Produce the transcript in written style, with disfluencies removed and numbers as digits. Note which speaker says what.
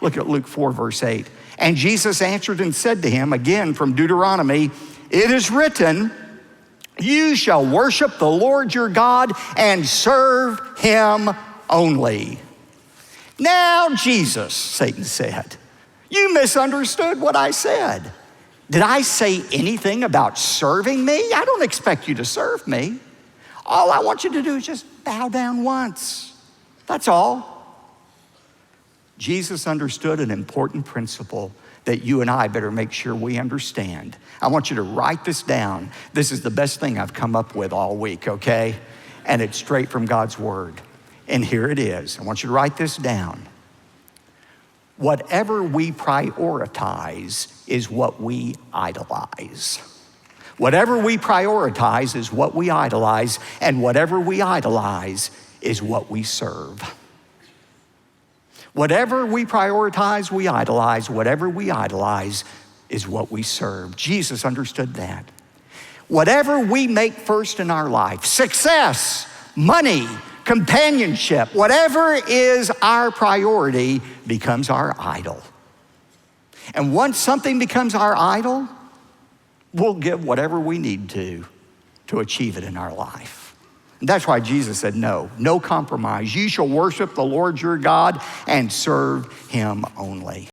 Speaker 1: Look at Luke 4, verse 8. And Jesus answered and said to him, again from Deuteronomy, it is written, you shall worship the Lord your God and serve him only. Now, Jesus, Satan said, you misunderstood what I said. Did I say anything about serving me? I don't expect you to serve me. All I want you to do is just bow down once. That's all. Jesus understood an important principle that you and I better make sure we understand. I want you to write this down. This is the best thing I've come up with all week, okay? And it's straight from God's word. And here it is. I want you to write this down. Whatever we prioritize is what we idolize. Whatever we prioritize is what we idolize, and whatever we idolize is what we serve. Whatever we prioritize, we idolize. Whatever we idolize is what we serve. Jesus understood that. Whatever we make first in our life, success, money, companionship, whatever is our priority becomes our idol. And once something becomes our idol, we'll give whatever we need to achieve it in our life. And that's why Jesus said, no compromise. You shall worship the Lord your God and serve him only.